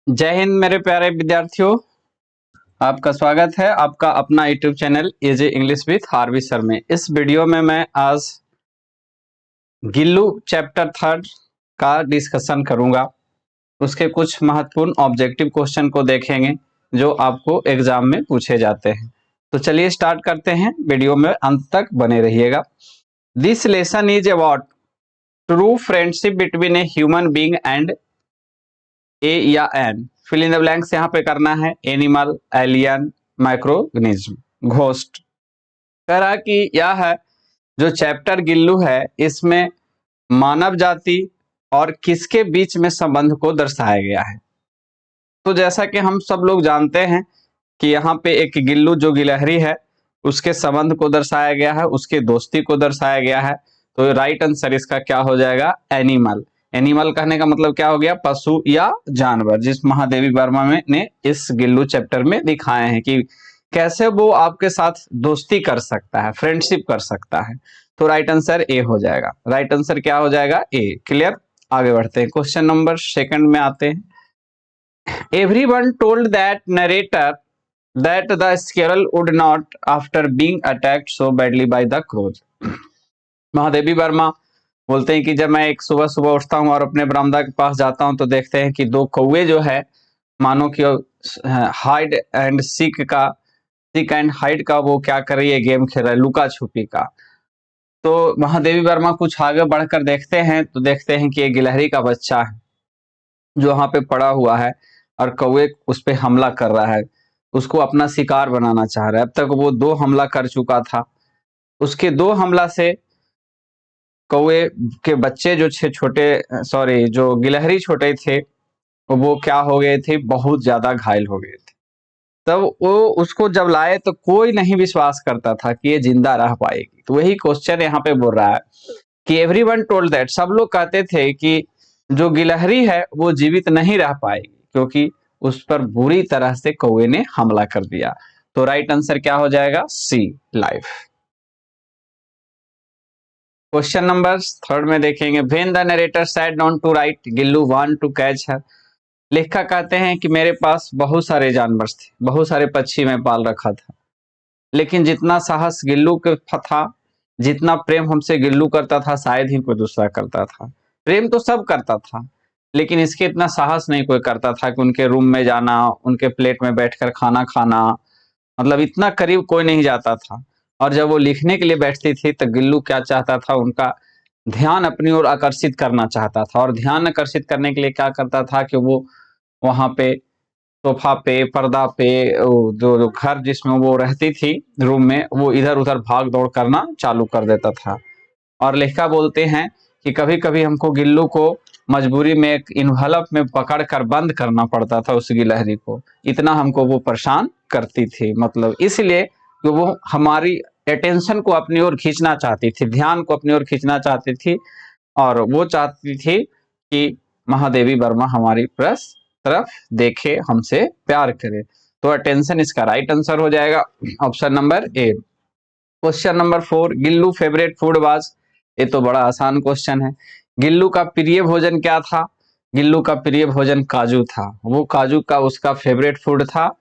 जय हिंद मेरे प्यारे विद्यार्थियों, आपका स्वागत है आपका अपना YouTube channel AJ English with Harvey sir में। इस वीडियो में मैं आज गिल्लू चैप्टर 3 का डिस्कशन करूंगा। उसके कुछ महत्वपूर्ण ऑब्जेक्टिव क्वेश्चन को देखेंगे जो आपको एग्जाम में पूछे जाते हैं। तो चलिए स्टार्ट करते हैं, वीडियो में अंत तक बने रहिएगा। This lesson is about true friendship between a human being and a या an, fill in the blanks यहाँ पे करना है। Animal, alien, microorganism, ghost. कह रहा कि यह है जो चैप्टर गिल्लू है, इसमें मानव जाति और किसके बीच में संबंध को दर्शाया गया है। तो जैसा कि हम सब लोग जानते हैं कि यहाँ पे एक गिल्लू जो गिलहरी है उसके संबंध को दर्शाया गया है, उसके दोस्ती को दर्शाया गया है। तो राइट आंसर इसका क्या हो जाएगा? एनिमल। एनिमल कहने का मतलब क्या हो गया? पशु या जानवर, जिस महादेवी वर्मा में ने इस गिल्लू चैप्टर में दिखाए हैं कि कैसे वो आपके साथ दोस्ती कर सकता है, फ्रेंडशिप कर सकता है। तो राइट आंसर ए हो जाएगा। राइट आंसर क्या हो जाएगा? ए। क्लियर? आगे बढ़ते हैं, क्वेश्चन नंबर 2 में आते हैं। Everyone told that narrator that the squirrel would not after being attacked so badly by the crows. Mahadevi Verma बोलते हैं कि जब मैं एक सुबह सुबह उठता हूँ और अपने बरामदा के पास जाता हूँ तो देखते हैं कि दो कौवे जो है मानो कि hide and seek and hide का वो क्या कर रही है, गेम खेल रहा है, लुका छुपी का। तो महादेवी वर्मा कुछ आगे बढ़कर देखते हैं तो देखते हैं कि एक गिलहरी का बच्चा है जो वहां पे पड़ा हुआ है और कौवे उस पर हमला कर रहा है, उसको अपना शिकार बनाना चाह रहा है। अब तक वो 2 हमला कर चुका था। उसके 2 हमला से कौवे के बच्चे जो छोटे सॉरी जो गिलहरी छोटे थे वो क्या हो गए थे? बहुत ज्यादा घायल हो गए थे। तब वो उसको जब लाए तो कोई नहीं विश्वास करता था कि ये जिंदा रह पाएगी। तो वही क्वेश्चन यहाँ पे बोल रहा है कि एवरीवन टोल्ड दैट, सब लोग कहते थे कि जो गिलहरी है वो जीवित नहीं रह पाएगी क्योंकि उस पर बुरी तरह से कौवे ने हमला कर दिया। तो राइट आंसर क्या हो जाएगा? सी, लाइफ। क्वेश्चन नंबर 3 में देखेंगे। When the narrator sat down to write, Gillu want to catch her. लेखक कहते हैं कि मेरे पास बहुत सारे जानवर थे, बहुत सारे पक्षी मैं पाल रखा था, लेकिन जितना साहस गिल्लू के था, जितना प्रेम हमसे गिल्लू करता था शायद ही कोई दूसरा करता था। प्रेम तो सब करता था लेकिन इसके इतना साहस नहीं कोई करता था कि उनके रूम में जाना, उनके प्लेट में बैठकर खाना खाना, मतलब इतना करीब कोई नहीं जाता था। और जब वो लिखने के लिए बैठती थी तो गिल्लू क्या चाहता था? उनका ध्यान अपनी ओर आकर्षित करना चाहता था। और ध्यान आकर्षित करने के लिए क्या करता था कि वो वहां पे सोफा पे, पर्दा पे, जो घर जिसमें वो रहती थी रूम में, वो इधर उधर भाग दौड़ करना चालू कर देता था। और लेखिका बोलते हैं कि कभी कभी हमको गिल्लू को मजबूरी में एक इन्वलप में पकड़ कर बंद करना पड़ता था उस गिलहरी को, इतना हमको वो परेशान करती थी। मतलब इसलिए कि वो हमारी अटेंशन को अपनी ओर खींचना चाहती थी, ध्यान को अपनी ओर खींचना चाहती थी, और वो चाहती थी कि महादेवी वर्मा हमारी तरफ देखे, हमसे प्यार करे। तो अटेंशन इसका राइट आंसर हो जाएगा, option number A. Question number 4, Gillu favourite food was. ये तो बड़ा आसान क्वेश्चन है। गिल्लू का प्रिय भोजन क्या था? गिल्लू का प्रिय भोजन काजू था। वो काजू का उसका फेवरेट फूड था।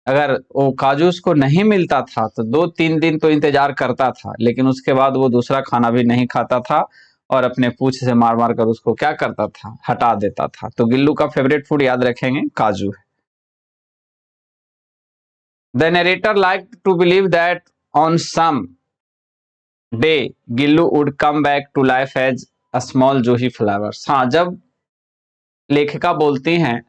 अगर वो काजू उसको नहीं मिलता था तो 2-3 दिन तो इंतजार करता था, लेकिन उसके बाद वो दूसरा खाना भी नहीं खाता था और अपने पूंछ से मार मार कर उसको क्या करता था? हटा देता था। तो गिल्लू का फेवरेट फूड याद रखेंगे, काजू है। The narrator like to believe that on some day Gillu would come back to life as a small juhi flowers. हाँ, जब लेखिका बोलती हैं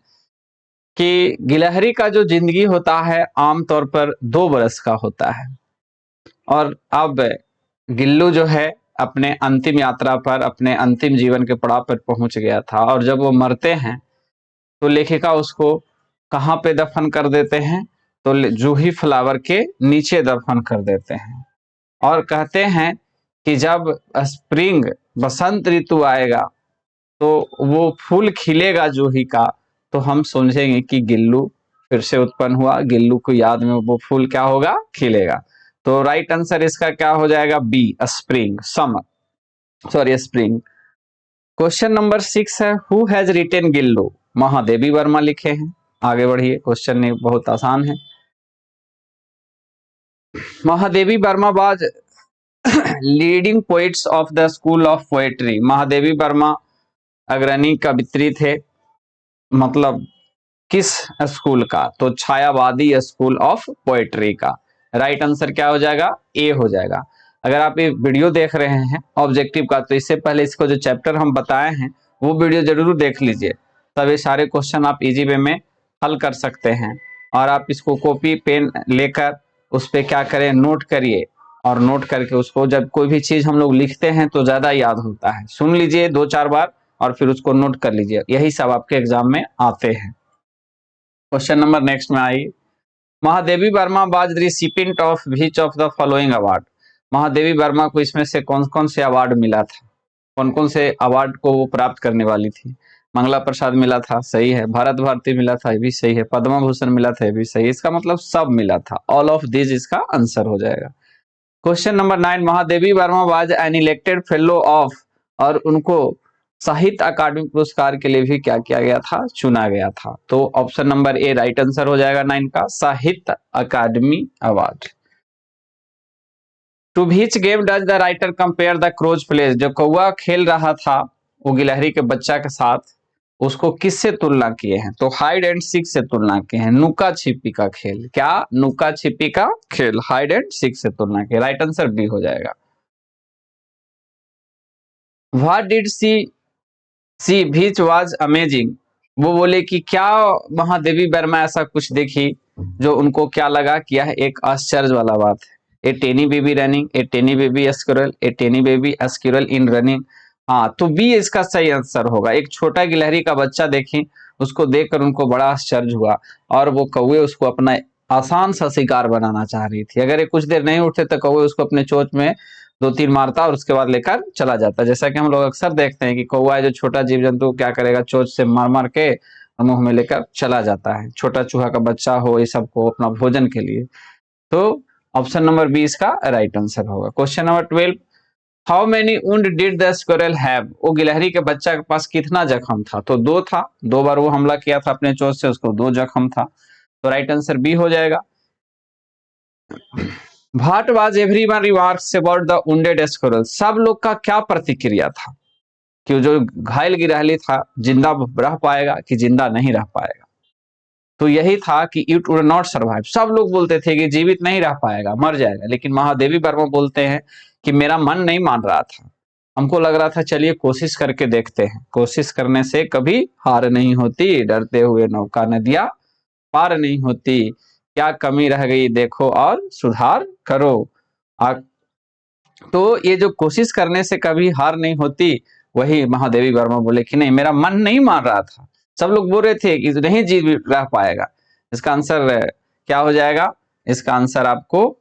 कि गिलहरी का जो जिंदगी होता है आमतौर पर 2 बरस का होता है, और अब गिल्लू जो है अपने अंतिम यात्रा पर, अपने अंतिम जीवन के पड़ाव पर पहुंच गया था, और जब वो मरते हैं तो लेखिका उसको कहाँ पे दफन कर देते हैं? तो जूही फ्लावर के नीचे दफन कर देते हैं। और कहते हैं कि जब स्प्रिंग, बसंत ऋतु आएगा तो वो फूल खिलेगा जूही का, तो हम समझेंगे कि गिल्लू फिर से उत्पन्न हुआ, गिल्लू को याद में वो फूल क्या होगा? खिलेगा। तो राइट आंसर इसका क्या हो जाएगा? B, spring, summer, sorry spring. Question number 6 है, who has written Gillu? Mahadevi Verma लिखे हैं। आगे बढ़िए, क्वेश्चन बहुत आसान है। Mahadevi Verma was leading poets of the school of poetry. Mahadevi Verma अग्रणी कवित्री थे, मतलब किस स्कूल का? तो छायावादी स्कूल ऑफ पोएट्री का। राइट आंसर क्या हो जाएगा? ए हो जाएगा। अगर आप ये वीडियो देख रहे हैं ऑब्जेक्टिव का, तो इससे पहले इसको जो चैप्टर हम बताए हैं वो वीडियो जरूर देख लीजिए, तब ये सारे क्वेश्चन आप इजी वे में हल कर सकते हैं। और आप इसको कॉपी पेन लेकर उस पर क्या करें, नोट करिए, और नोट करके उसको जब कोई भी चीज हम लोग लिखते हैं तो ज्यादा याद होता है। सुन लीजिए 2-4 बार और फिर उसको नोट कर लीजिए, यही सब आपके एग्जाम में आते हैं। क्वेश्चन नंबर नेक्स्ट में आई, Mahadevi Verma was recipient of which of the following award? Mahadevi Verma को इसमें से कौन कौन से अवार्ड मिला था? कौन कौन से अवार्ड को वो प्राप्त करने वाली थी? मंगला प्रसाद मिला था, सही है। भारत भारती मिला था, ये भी सही है। पद्म भूषण मिला था, ये भी सही है। इसका मतलब सब मिला था, ऑल ऑफ दिस इसका आंसर हो जाएगा। Question number 9, Mahadevi Verma was an elected fellow of, और उनको साहित्य अकादमी पुरस्कार के लिए भी क्या किया गया था? चुना गया था। तो option number A right answer हो जाएगा 9 का, Sahitya Akademi award. To which game does the writer compare the crows plays? जो कौआ खेल रहा था वो गिलहरी के बच्चा के साथ, उसको किससे तुलना किए हैं? तो हाइड एंड सीक से तुलना किए हैं। नुका छिपी का खेल, क्या? नुका छिपी का खेल, हाइड एंड सीक से तुलना किए। राइट आंसर बी हो जाएगा। What did she which was amazing? वो बोले कि क्या महादेवी वर्मा ऐसा कुछ देखी जो उनको क्या लगा कि यह एक आश्चर्य वाला बात है? A tiny baby running, a tiny baby squirrel, a tiny baby squirrel in running. हाँ, तो बी इसका सही आंसर होगा। एक छोटा गिलहरी का बच्चा देखें, उसको देखकर उनको बड़ा आश्चर्य हुआ, और वो कौवे उसको अपना आसान सा शिकार बनाना चाह रही थी। अगर ये कुछ देर नहीं उठते तो कौवे उसको अपने चोंच में 2-3 मारता और उसके बाद लेकर चला जाता। जैसा कि हम लोग अक्सर देखते हैं कि कौवा जो छोटा जीव जंतु क्या करेगा, चोंच से मार मार के मुंह में लेकर चला जाता है। छोटा चूहा का बच्चा हो, ये सबको अपना भोजन के लिए। तो ऑप्शन नंबर बी इसका राइट आंसर होगा। Question number 12, how many wound did the squirrel have? वो गिलहरी के बच्चा के पास कितना जख्म था? तो 2 था, 2 बार वो हमला किया था अपने चोंच से, उसको 2 जख्म था। तो राइट आंसर बी हो जाएगा। What was everyone remarks about the wounded squirrel? सब लोग का क्या प्रतिक्रिया था कि जो घायल गिलहरी था जिंदा रह पाएगा कि जिंदा नहीं रह पाएगा? तो यही था कि इट वुड नॉट सर्वाइव। सब लोग बोलते थे कि जीवित नहीं रह पाएगा, मर जाएगा। लेकिन महादेवी वर्मा बोलते हैं कि मेरा मन नहीं मान रहा था, हमको लग रहा था चलिए कोशिश करके देखते हैं। कोशिश करने से कभी हार नहीं होती, डरते हुए नौका नदियां पार नहीं होती। क्या कमी रह गई देखो और सुधार करो। तो ये जो कोशिश करने से कभी हार नहीं होती, वही महादेवी वर्मा बोले कि नहीं, मेरा मन नहीं मान रहा था। सब लोग बोल रहे थे कि नहीं जी रह पाएगा। इसका आंसर क्या हो जाएगा? इसका आंसर आपको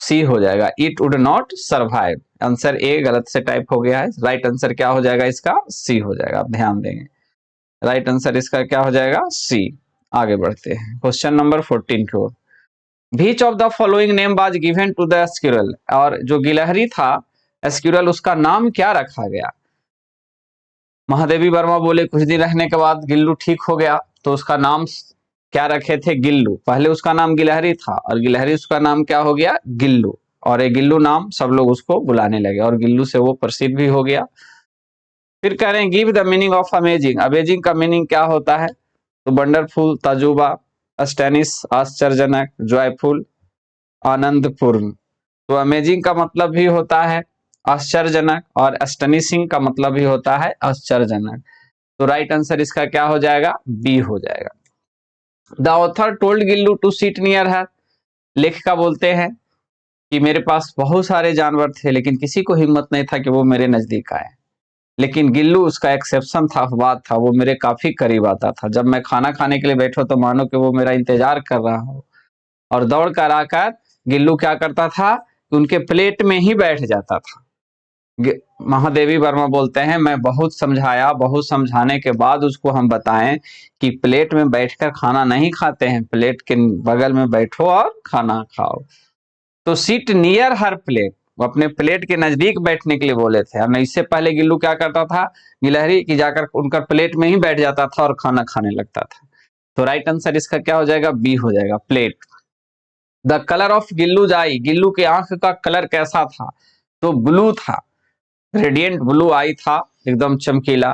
सी हो जाएगा, it would not survive. Answer A गलत से टाइप हो गया है। राइट आंसर क्या हो जाएगा? इसका सी हो जाएगा। आप ध्यान देंगे, राइट आंसर इसका क्या हो जाएगा? सी। आगे बढ़ते हैं क्वेश्चन नंबर 14 की ओर। Which of the following name was given to the squirrel? और जो गिलहरी था स्क्विरल, उसका नाम क्या रखा गया? महादेवी वर्मा बोले कुछ दिन रहने के बाद गिल्लू ठीक हो गया, तो उसका नाम क्या रखे थे? गिल्लू। पहले उसका नाम गिलहरी था और गिलहरी उसका नाम क्या हो गया? गिल्लू। और ये गिल्लू नाम सब लोग उसको बुलाने लगे और गिल्लू से वो प्रसिद्ध भी हो गया। फिर कह रहे हैं give the meaning of amazing. Amazing का मीनिंग क्या होता है? तो वंडरफुल, तजुबा, अस्टैनिश आश्चर्यजनक, जॉयफुल आनंदपूर्ण। तो अमेजिंग का मतलब भी होता है आश्चर्यजनक और अस्टनिशिंग का मतलब भी होता है आश्चर्यजनक। तो राइट आंसर इसका क्या हो जाएगा? बी हो जाएगा। The author told Gillu to sit near her. लेखिका बोलते हैं कि मेरे पास बहुत सारे जानवर थे लेकिन किसी को हिम्मत नहीं था कि वो मेरे नजदीक आए, लेकिन गिल्लू उसका एक्सेप्शन था, अपवाद था। वो मेरे काफी करीब आता था। जब मैं खाना खाने के लिए बैठो तो मानो कि वो मेरा इंतजार कर रहा हो, और दौड़ कर आकर गिल्लू क्या करता था कि उनके प्लेट में ही बैठ जाता था। महादेवी वर्मा बोलते हैं मैं बहुत समझाया, बहुत समझाने के बाद उसको हम बताएं कि प्लेट में बैठकर खाना नहीं खाते हैं, प्लेट के बगल में बैठो और खाना खाओ। तो सिट नियर हर प्लेट, वो अपने प्लेट के नजदीक बैठने के लिए बोले थे। और इससे पहले गिल्लू क्या करता था, गिलहरी की जाकर उनका प्लेट में ही बैठ जाता था और खाना खाने लगता था। तो राइट आंसर इसका क्या हो जाएगा, बी हो जाएगा, plate. The colour of Gillu's eye, Gillu के आंख का कलर कैसा था, तो ब्लू था, रेडियंट ब्लू आई था, एकदम चमकीला।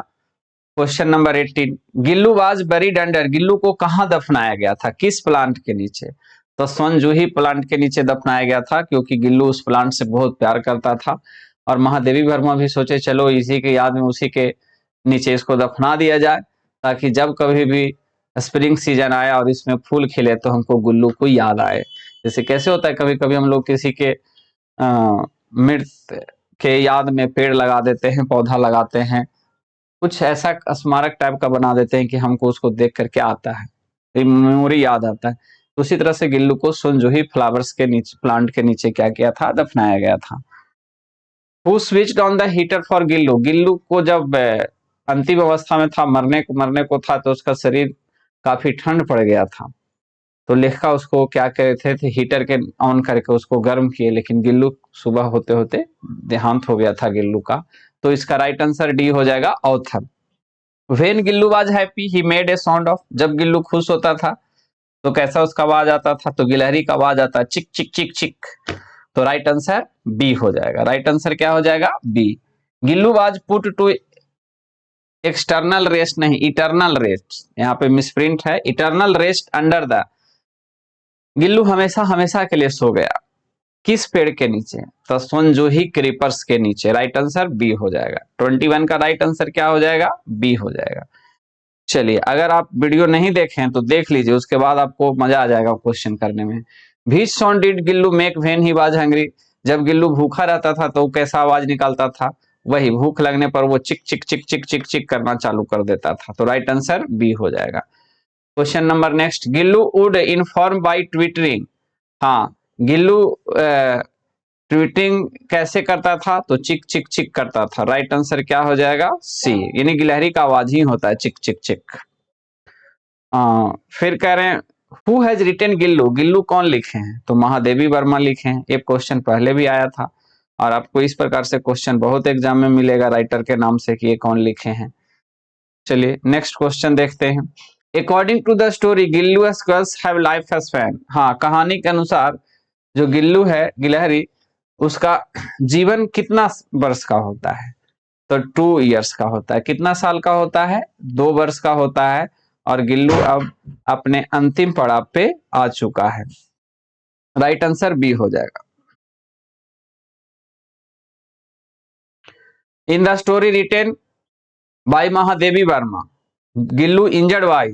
Question number 18, Gillu was buried under, Gillu को कहां दफनाया गया था, किस प्लांट के नीचे, तो स्वनजूही प्लांट के नीचे दफनाया गया था, क्योंकि गिल्लू उस प्लांट से बहुत प्यार करता था। और महादेवी वर्मा भी सोचे चलो इसी के याद में उसी के नीचे इसको दफना दिया जाए, ताकि जब कभी भी स्प्रिंग सीजन आए और इसमें फूल खिले तो हमको गुल्लू को याद आए। जैसे कैसे होता है, कभी कभी हम लोग किसी के मृत के याद में पेड़ लगा देते हैं, पौधा लगाते हैं, कुछ ऐसा स्मारक टाइप का बना देते हैं कि हमको उसको देख करके आता है, मेमोरी याद आता है। तो उसी तरह से गिल्लू को सुनजोही फ्लावर्स के नीचे, प्लांट के नीचे क्या किया था, दफनाया गया था। Who switched on the heater for Gillu, Gillu को जब अंतिम अवस्था में था, मरने को था, तो उसका शरीर काफी ठंड पड़ गया था, तो लेखा उसको क्या कहते थे, हीटर के ऑन करके उसको गर्म किए, लेकिन गिल्लू सुबह होते होते देहांत हो गया था गिल्लू का। तो इसका राइट आंसर डी हो जाएगा, author. When Gillu was happy he made a sound of, जब गिल्लू खुश होता था तो कैसा उसका आवाज आता था, तो गिलहरी का आवाज आता, चिक चिक चिक चिक। तो राइट आंसर बी हो जाएगा, राइट आंसर क्या हो जाएगा, B. Gillu was put to external rest, नहीं इटर्नल रेस्ट, यहाँ पे मिसप्रिंट है, eternal rest under the, Gillu हमेशा हमेशा के लिए सो गया किस पेड़ के नीचे, तो सुनजोही क्रीपर्स के नीचे, राइट आंसर बी हो जाएगा। 21 का राइट आंसर क्या हो जाएगा, बी हो जाएगा। चलिए, अगर आप वीडियो नहीं देखें तो देख लीजिए, उसके बाद आपको मजा आ जाएगा क्वेश्चन करने में। Which sound did Gillu make when he was hungry, जब गिल्लू भूखा रहता था तो कैसा आवाज निकालता था, वही भूख लगने पर वो चिक चिक चिक चिक चिक चिक करना चालू कर देता था। तो राइट आंसर बी हो जाएगा। Question number next, Gillu would inform by twittering, हाँ गिल्लू ट्वीटिंग कैसे करता था, तो चिक चिक चिक करता था, राइट आंसर क्या हो जाएगा, सी, यानी गिलहरी का आवाज ही होता है चिक चिक चिक। फिर कह रहे हैं who has written Gillu, Gillu कौन लिखे हैं, तो महादेवी वर्मा लिखे हैं। ये क्वेश्चन पहले भी आया था और आपको इस प्रकार से क्वेश्चन बहुत एग्जाम में मिलेगा राइटर के नाम से कि ये कौन लिखे हैं। चलिए नेक्स्ट क्वेश्चन देखते हैं। According to the story Gillu squirrels have life as fan, हाँ कहानी के अनुसार जो गिल्लू है, गिलहरी, उसका जीवन कितना वर्ष का होता है, तो 2 इयर्स का होता है। कितना साल का होता है, 2 वर्ष का होता है। और गिल्लू अब अपने अंतिम पड़ाव पे आ चुका है, राइट आंसर बी हो जाएगा। In the story written by Mahadevi Verma, Gillu injured by,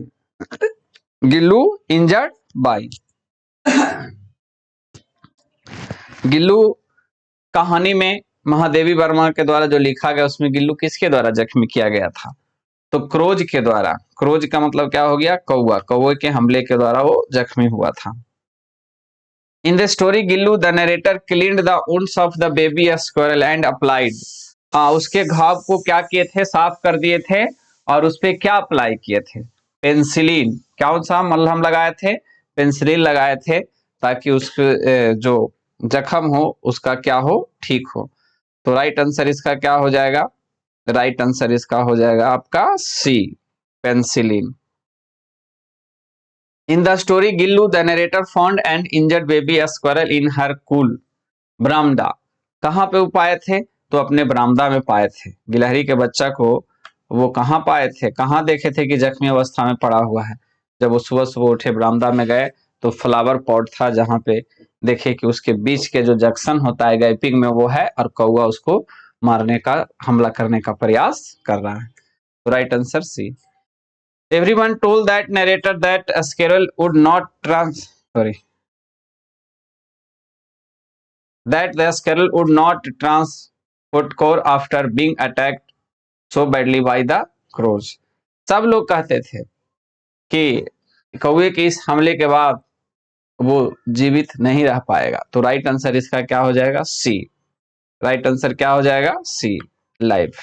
Gillu injured by, Gillu कहानी में महादेवी वर्मा के द्वारा जो लिखा गया उसमें गिल्लू किसके द्वारा जख्मी किया गया था, तो क्रोज के द्वारा। क्रोज का मतलब क्या हो गया, कौवा, कौवे के हमले के द्वारा वो जख्मी हुआ था। इन the story Gillu the narrator cleaned the wounds of the baby squirrel and applied, हाँ उसके घाव को क्या किए थे, साफ कर दिए थे, और उस पर क्या अप्लाई किए थे, पेंसिलिन, कौन सा मलहम लगाए थे, पेंसिलिन लगाए थे, ताकि उस जो जख्म हो उसका क्या हो, ठीक हो। तो राइट आंसर इसका क्या हो जाएगा, राइट आंसर इसका हो जाएगा आपका C, penicillin. In the story Gillu the narrator found and injured baby squirrel in her cool बरामदा, कहाँ पे वो पाए थे, तो अपने बरामदा में पाए थे। गिलहरी के बच्चा को वो कहाँ पाए थे, कहाँ देखे थे कि जख्मी अवस्था में पड़ा हुआ है, जब वो सुबह सुबह उठे बरामदा में गए तो फ्लावर पॉट था, जहाँ पे देखे कि उसके बीच के जो जंक्शन होता है गैपिंग में वो है, और कौवा उसको मारने का, हमला करने का प्रयास कर रहा है। तो right answer C. Everyone told that narrator that squirrel would not that the squirrel would not transport core after being attacked so badly by the crows, सब लोग कहते थे कि कौवे के इस हमले के बाद वो जीवित नहीं रह पाएगा। तो राइट आंसर इसका क्या हो जाएगा, सी, राइट आंसर क्या हो जाएगा, सी, life.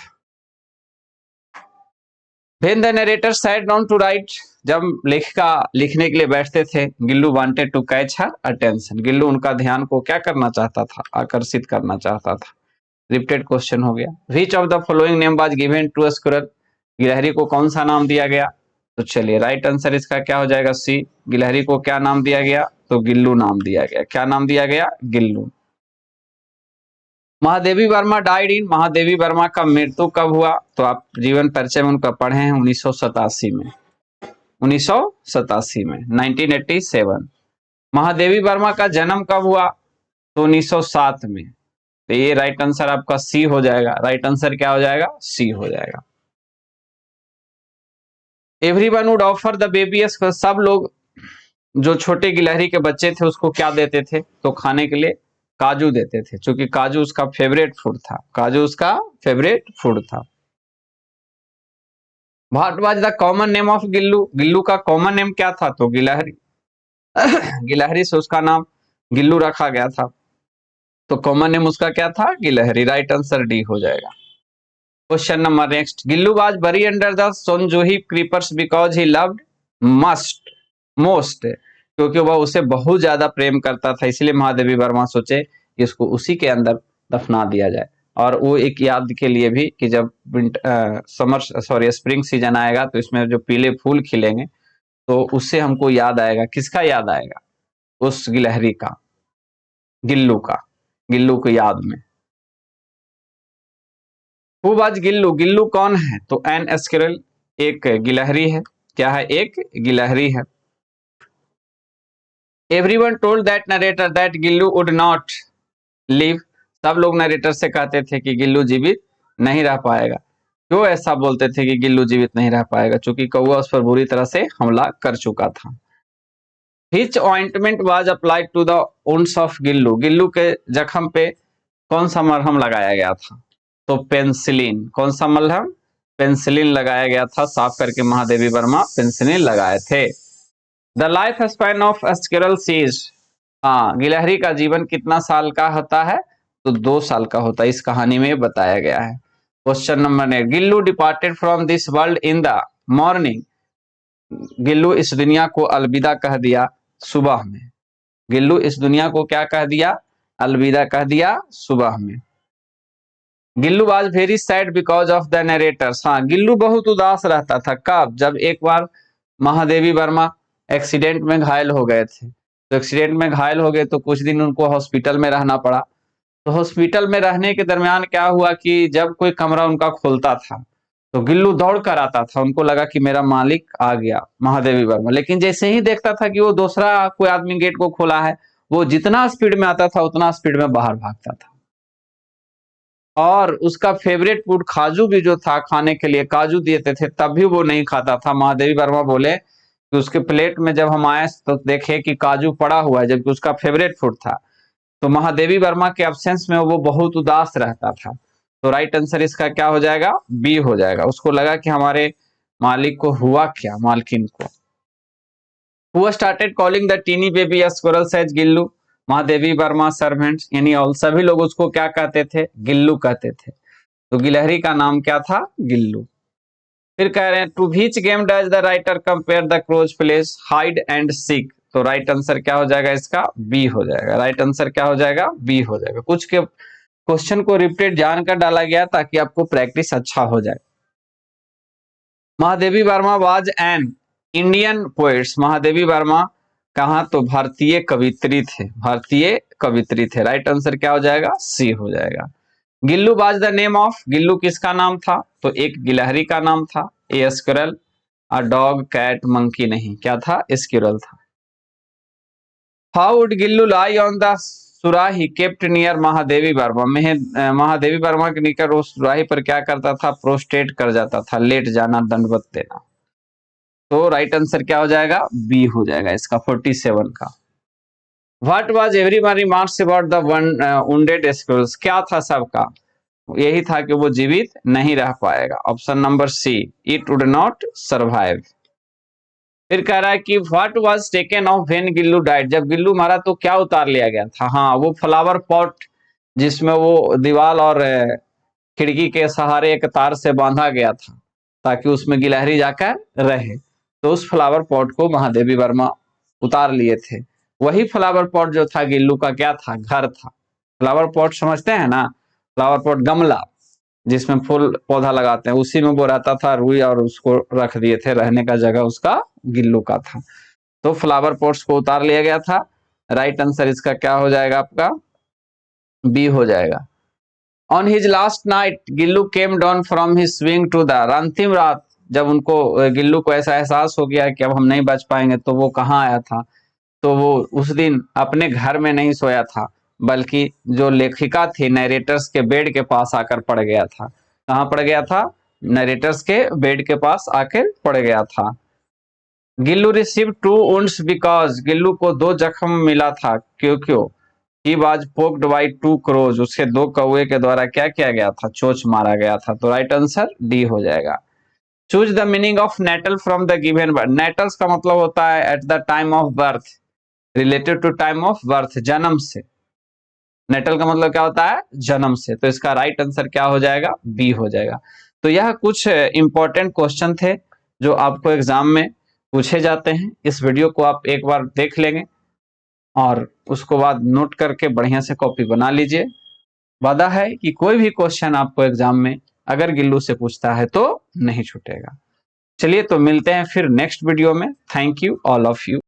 When the narrator sat down to write जब लेखिका लिखने के लिए बैठते थे, Gillu wanted to catch her attention, Gillu उनका ध्यान को क्या करना चाहता था, आकर्षित करना चाहता था। रिपीटेड क्वेश्चन हो गया। Which of the following name was given to a squirrel, गिलहरी को कौन सा नाम दिया गया? तो चलिए राइट आंसर इसका क्या हो जाएगा? सी। गिलहरी को क्या नाम दिया गया? तो गिल्लू नाम दिया गया। क्या नाम दिया गया? गिल्लू। महादेवी वर्मा डाइड इन, महादेवी वर्मा का मृत्यु कब हुआ? तो आप जीवन परिचय में उनका पढ़े हैं 1987 में, 1987 में 1987। महादेवी वर्मा का जन्म कब हुआ? तो 1907 में। तो ये राइट आंसर आपका सी हो जाएगा। राइट आंसर क्या हो जाएगा? सी हो जाएगा। Everyone would offer the baby, सब लोग जो छोटे गिलहरी के बच्चे थे उसको क्या देते थे? तो खाने के लिए काजू देते थे, क्योंकि काजू उसका फेवरेट फूड था। काजू उसका फेवरेट फूड था। What was the common name of Gillu, Gillu का कॉमन नेम क्या था? तो गिलहरी गिलहरी से उसका नाम गिल्लू रखा गया था, तो कॉमन नेम उसका क्या था? गिलहरी। राइट आंसर डी हो जाएगा। Question number next, Gillu was bury under the Sonjuhi creepers because he loved must most, क्योंकि वह उसे बहुत ज्यादा प्रेम करता था, इसलिए महादेवी वर्मा सोचे कि इसको उसी के अंदर दफना दिया जाए। और वो एक याद के लिए भी कि जब स्प्रिंग सीजन आएगा तो इसमें जो पीले फूल खिलेंगे तो उससे हमको याद आएगा। किसका याद आएगा? उस गिलहरी का, गिल्लू का, गिल्लू की याद में। हु वाज गिल्लू, गिल्लू कौन है? तो एन स्क्विरल, एक गिलहरी है। क्या है? एक गिलहरी है। Everyone told that narrator that Gillu would not live, सब लोग नरेटर से कहते थे कि गिल्लू जीवित नहीं रह पाएगा। क्यों ऐसा बोलते थे कि गिल्लू जीवित नहीं रह पाएगा? क्योंकि कौवा उस पर बुरी तरह से हमला कर चुका था। Which ointment was applied to the wounds of Gillu, Gillu के जख्म पे कौन सा मरहम लगाया गया था? तो पेंसिलिन। कौन सा मलहम? पेंसिलिन लगाया गया था। साफ करके महादेवी वर्मा पेंसिलिन लगाए थे। The life span of squirrel is, हाँ, गिलहरी का जीवन कितना साल का होता है? तो 2 साल का होता है, इस कहानी में बताया गया है। Question number 8, Gillu departed from this world in the morning, Gillu इस दुनिया को अलविदा कह दिया सुबह में। गिल्लू इस दुनिया को क्या कह दिया? अलविदा कह दिया सुबह में। Gillu was very sad because of the narrator's, हाँ, गिल्लू बहुत उदास रहता था। कब? जब एक बार महादेवी वर्मा एक्सीडेंट में घायल हो गए थे। तो एक्सीडेंट में घायल हो गए तो कुछ दिन उनको हॉस्पिटल में रहना पड़ा। तो हॉस्पिटल में रहने के दरमियान क्या हुआ कि जब कोई कमरा उनका खोलता था तो गिल्लू दौड़ कर आता था। उनको लगा कि मेरा मालिक आ गया महादेवी वर्मा, लेकिन जैसे ही देखता था कि वो दूसरा कोई आदमी गेट को खोला है, वो जितना स्पीड में आता था उतना स्पीड में बाहर भागता था। और उसका फेवरेट फूड काजू भी जो था, खाने के लिए काजू देते थे तब भी वो नहीं खाता था। महादेवी वर्मा बोले कि उसके प्लेट में जब हम आए तो देखे कि काजू पड़ा हुआ है, जबकि उसका फेवरेट फूड था। तो महादेवी वर्मा के एब्सेंस में वो बहुत उदास रहता था। तो राइट आंसर इसका क्या हो जाएगा? बी हो जाएगा। उसको लगा कि हमारे मालिक को हुआ क्या, मालकिन को। Who started calling the teeny baby as squirrels as Gillu, Mahadevi Verma servants, यानी ऑल सभी लोग उसको क्या कहते थे? गिल्लू कहते थे। तो गिलहरी का नाम क्या था? गिल्लू। फिर कह रहे हैं to which game does the writer compare the crows place hide and seek, तो राइट आंसर क्या हो जाएगा? इसका बी हो जाएगा। राइट आंसर क्या हो जाएगा? बी हो जाएगा। कुछ के क्वेश्चन को रिपीट जानकर डाला गया ताकि आपको प्रैक्टिस अच्छा हो जाए। Mahadevi Verma was an Indian poets, Mahadevi Verma कहाँ? तो भारतीय कवित्री थे, भारतीय कवित्री थे। राइट आंसर क्या हो जाएगा? सी हो जाएगा। Gillu was the name of, Gillu किसका नाम था? तो एक गिलहरी का नाम था। A squirrel, a dog, cat, monkey नहीं, क्या था? स्क्विरल था। How would Gillu lie on the surahi kept near Mahadevi Verma, Mahadevi Verma के निकट उस सुराही पर क्या करता था? प्रोस्टेट कर जाता था, लेट जाना, दंडवत देना। तो राइट आंसर क्या हो जाएगा? बी हो जाएगा इसका 47 का। What was everyone remarks about the wounded squirrels, क्या था सबका? यही था कि वो जीवित नहीं रह पाएगा। Option number C, it would not survive. फिर कह रहा है कि what was taken off when Gillu died, जब गिल्लू मारा तो क्या उतार लिया गया था? हाँ, वो फ्लावर पॉट जिसमें वो दीवार और खिड़की के सहारे एक तार से बांधा गया था ताकि उसमें गिलहरी जाकर रहे। तो उस फ्लावर पॉट को महादेवी वर्मा उतार लिए थे। वही फ्लावर पॉट जो था गिल्लू का क्या था, घर था। फ्लावर पॉट समझते हैं ना, फ्लावर पॉट गमला जिसमें फूल पौधा लगाते हैं, उसी में वो रहता था रुई, और उसको रख दिए थे, रहने का जगह उसका गिल्लू का था। तो फ्लावर पॉट्स को उतार लिया गया था। राइट आंसर इसका क्या हो जाएगा, आपका बी हो जाएगा। On his last night Gillu came down from his swing to the, अंतिम रात जब उनको गिल्लू को ऐसा एहसास हो गया कि अब हम नहीं बच पाएंगे, तो वो कहाँ आया था, तो वो उस दिन अपने घर में नहीं सोया था, बल्कि जो लेखिका थी नरेटर्स के बेड के पास आकर पड़ गया था। कहाँ पड़ गया था, नरेटर्स के बेड के पास आकर पड़ गया था। Gillu receive 2 wounds because, Gillu को 2 जख्म मिला था, क्यों क्यों he was poked by 2 crows, उसके 2 कौवे के द्वारा क्या किया गया था, चोच मारा गया था। तो राइट आंसर डी हो जाएगा। Choose the meaning of natal from the given word, natals का मतलब होता है at the time of birth, related to time of birth, जन्म से। नेटल का मतलब क्या होता है, जन्म से। तो इसका राइट आंसर क्या हो जाएगा, बी हो जाएगा। तो यह कुछ इंपॉर्टेंट क्वेश्चन थे जो आपको एग्जाम में पूछे जाते हैं। इस वीडियो को आप एक बार देख लेंगे और उसको बाद नोट करके बढ़िया से कॉपी बना लीजिए। वादा है कि कोई भी क्वेश्चन आपको एग्जाम में अगर गिल्लू से पूछता है तो नहीं छूटेगा। चलिए तो मिलते हैं फिर नेक्स्ट वीडियो में। Thank you all of you.